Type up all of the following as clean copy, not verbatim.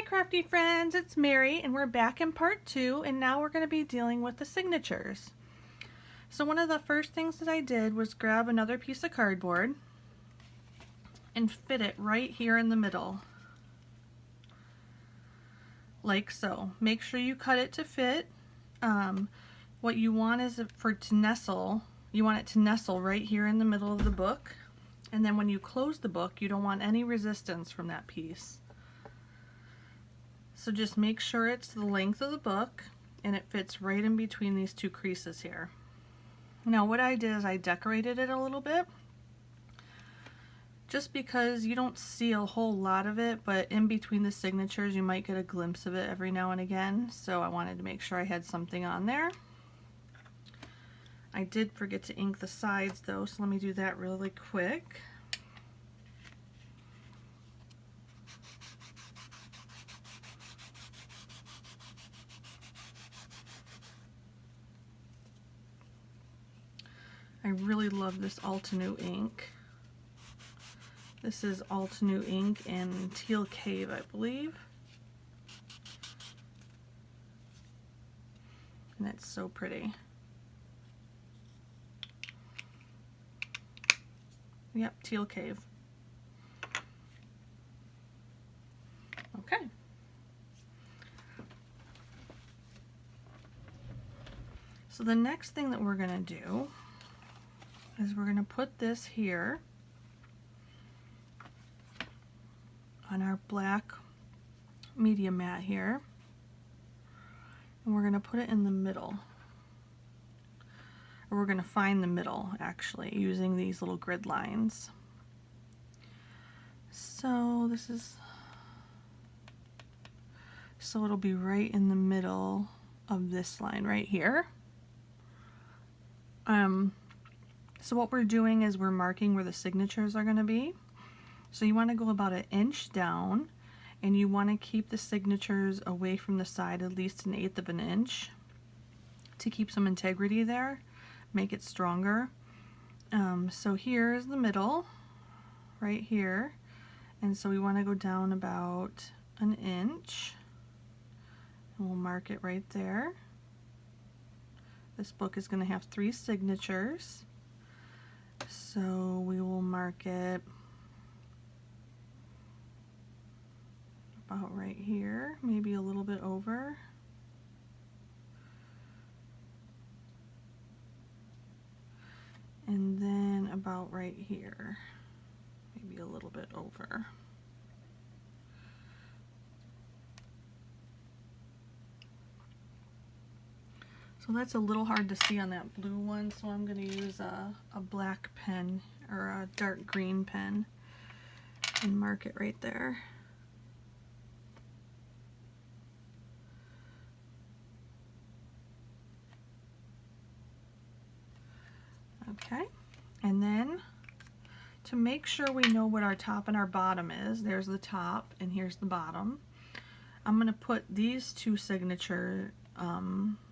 Hi crafty friends, it's Mary and we're back in part 2 and now we're going to be dealing with the signatures. So one of the first things that I did was grab another piece of cardboard and fit it right here in the middle. Like so. Make sure you cut it to fit. What you want is for it to nestle. You want it to nestle right here in the middle of the book. And then when you close the book, you don't want any resistance from that piece. So just make sure it's the length of the book and it fits right in between these two creases here. Now what I did is I decorated it a little bit just because you don't see a whole lot of it, but in between the signatures you might get a glimpse of it every now and again, so I wanted to make sure I had something on there. I did forget to ink the sides though, so let me do that really quick. I really love this Altenew ink. This is Altenew ink and Teal Cave, I believe. And it's so pretty. Yep, Teal Cave. Okay. So the next thing that we're going to do is we're going to put this here on our black media mat here, and we're going to put it in the middle, or we're going to find the middle actually using these little grid lines. So it'll be right in the middle of this line right here. So what we're doing is we're marking where the signatures are going to be. So you want to go about 1 inch down, and you want to keep the signatures away from the side at least 1/8 of an inch to keep some integrity there, make it stronger. So here is the middle, right here, and so we want to go down about 1 inch, and we'll mark it right there. This book is going to have 3 signatures. So we will mark it about right here, maybe a little bit over. And then about right here, maybe a little bit over. So that's a little hard to see on that blue one, so I'm going to use a black pen or a dark green pen and mark it right there. Okay, and then to make sure we know what our top and our bottom is, there's the top and here's the bottom. I'm going to put these 2 signature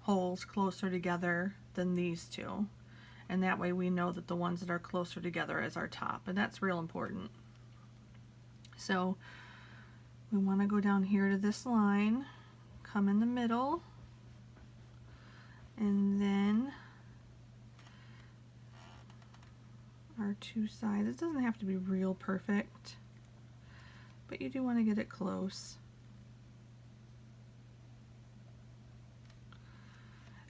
holes closer together than these 2, and that way we know that the ones that are closer together is our top, and that's real important. So we want to go down here to this line, come in the middle, and then our 2 sides. It doesn't have to be real perfect, but you do want to get it close.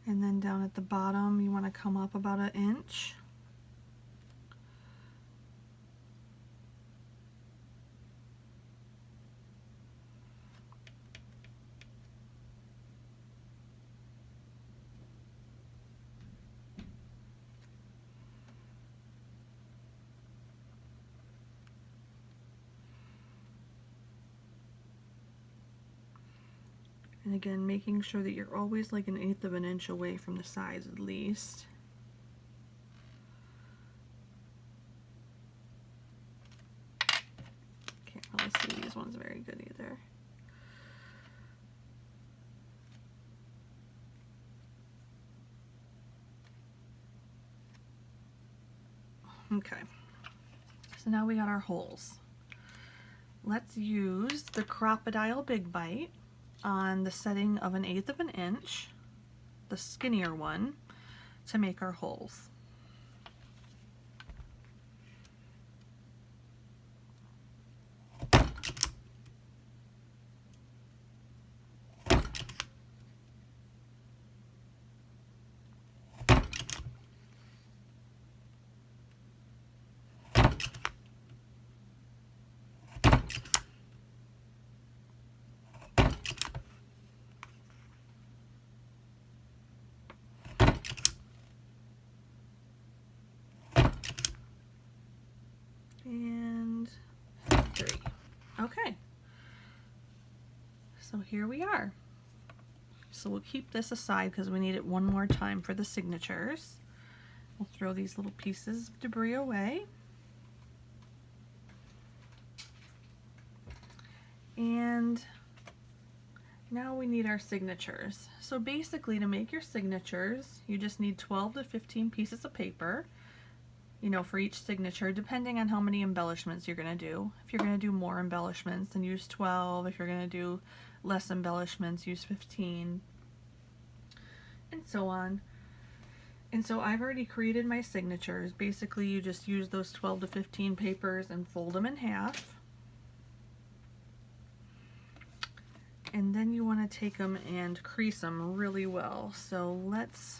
And then down at the bottom, you want to come up about 1 inch. And again, making sure that you're always like 1/8 of an inch away from the sides at least. Can't really see these ones very good either. Okay, so now we got our holes. let's use the Crop-A-Dile Big Bite on the setting of 1/8 of an inch, the skinnier one, to make our holes. And 3. Okay, so here we are. So we'll keep this aside because we need it one more time for the signatures. We'll throw these little pieces of debris away. And now we need our signatures. So basically, to make your signatures, you just need 12 to 15 pieces of paper, you know, for each signature, depending on how many embellishments you're going to do. If you're going to do more embellishments, then use 12. If you're going to do less embellishments, use 15, and so on. And so I've already created my signatures. Basically, you just use those 12 to 15 papers and fold them in half. And then you want to take them and crease them really well. So let's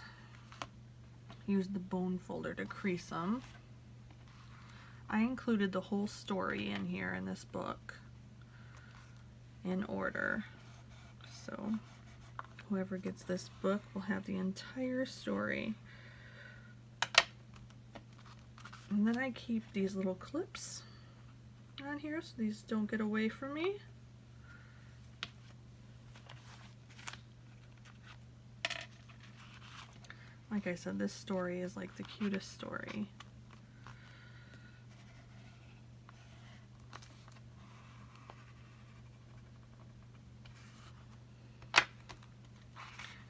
use the bone folder to crease them. I included the whole story in here in this book in order. So whoever gets this book will have the entire story. And then I keep these little clips on here so these don't get away from me. Like I said, this story is like the cutest story.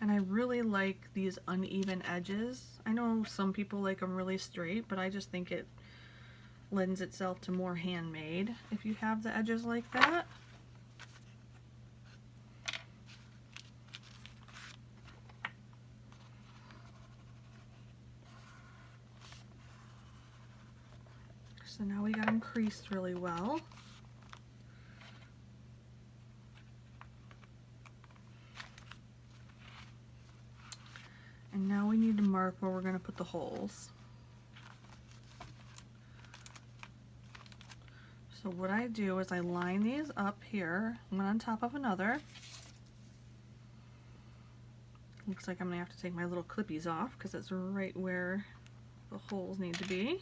And I really like these uneven edges. I know some people like them really straight, but I just think it lends itself to more handmade if you have the edges like that. So now we got them creased really well. And now we need to mark where we're going to put the holes. So what I do is I line these up here, one on top of another. Looks like I'm going to have to take my little clippies off because it's right where the holes need to be.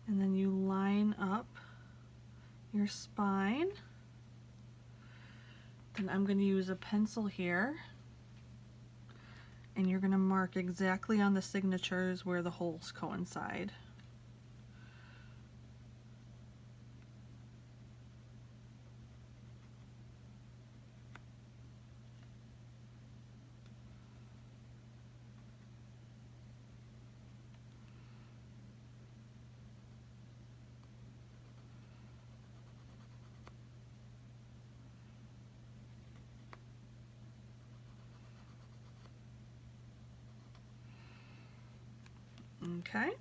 And then you line up your spine. Then I'm going to use a pencil here, and you're going to mark exactly on the signatures where the holes coincide. Okay.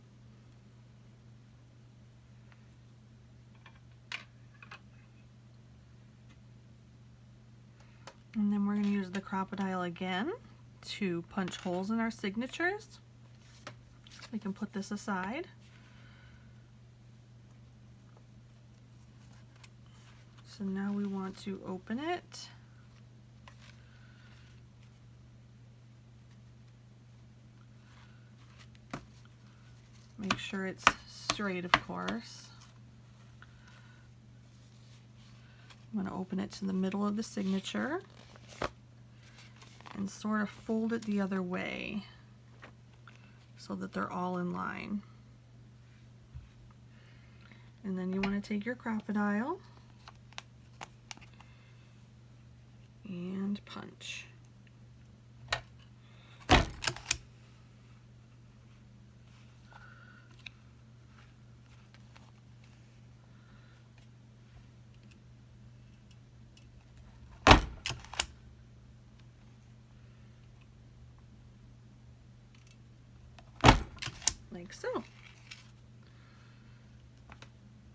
And then we're going to use the Crop-A-Dile again to punch holes in our signatures. We can put this aside. So now we want to open it. Make sure it's straight, of course. I'm going to open it to the middle of the signature and sort of fold it the other way so that they're all in line. And then you want to take your Crop-A-Dile and punch. like so.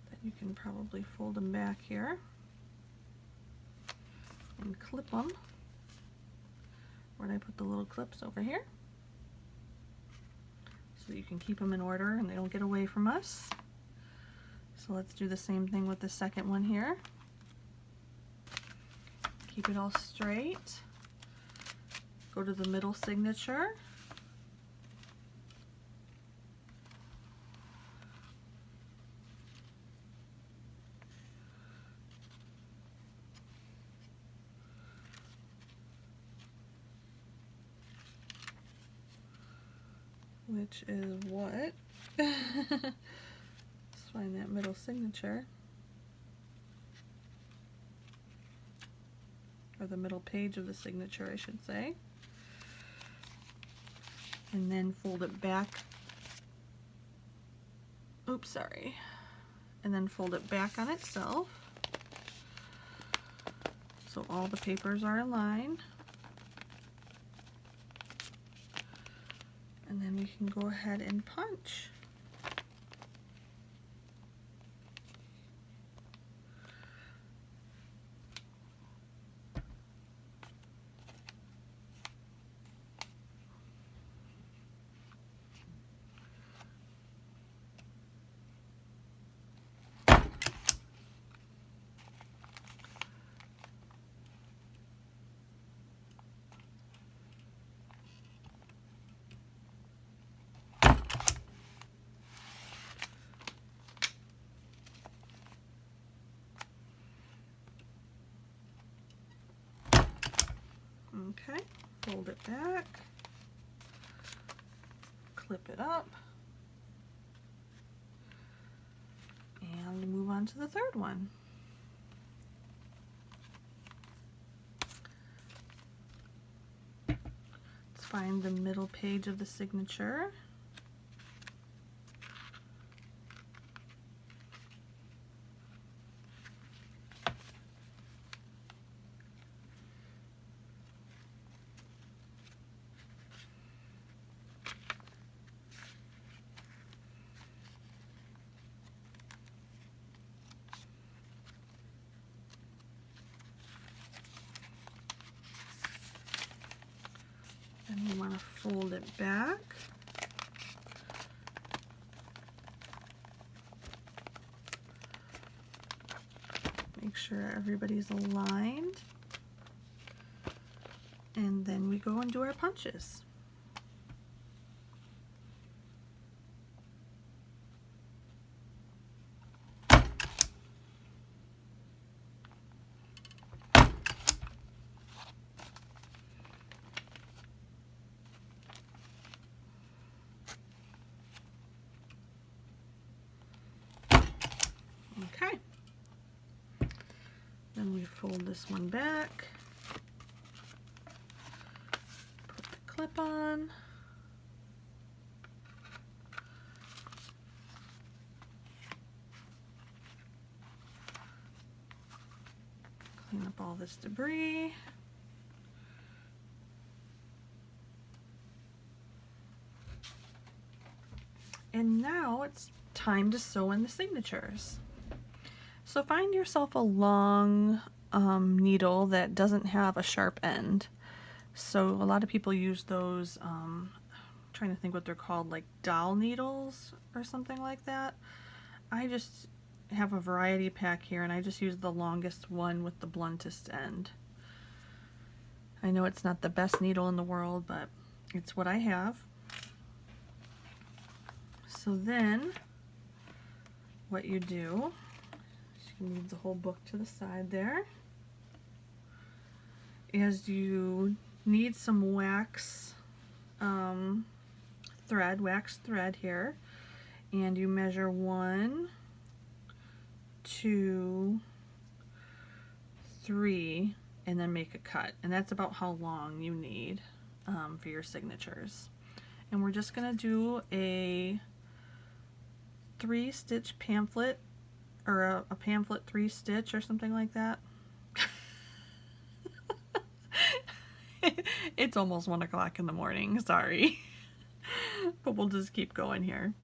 Then you can probably fold them back here and clip them. Where did I put the little clips? Over here. So you can keep them in order and they don't get away from us. So let's do the same thing with the second one here. Keep it all straight. Go to the middle signature. Which is what? Let's find that middle signature. Or the middle page of the signature, I should say. And then fold it back. Oops, sorry. And then fold it back on itself. So all the papers are in line. And then we can go ahead and punch. Okay, fold it back, clip it up, and move on to the third one. Let's find the middle page of the signature. And we want to fold it back. Make sure everybody's aligned. And then we go and do our punches. Okay. Then we fold this one back. Put the clip on. Clean up all this debris. And now it's time to sew in the signatures. So find yourself a long needle that doesn't have a sharp end. So a lot of people use those, I'm trying to think what they're called, like doll needles or something like that. I just have a variety pack here and I just use the longest one with the bluntest end. I know it's not the best needle in the world, but it's what I have. So then what you do, you can move the whole book to the side there, is you need some wax thread here, and you measure 1, 2, 3, and then make a cut. And that's about how long you need for your signatures. And we're just gonna do a 3-stitch pamphlet, or a pamphlet 3-stitch or something like that. It's almost 1 o'clock in the morning, sorry. But we'll just keep going here.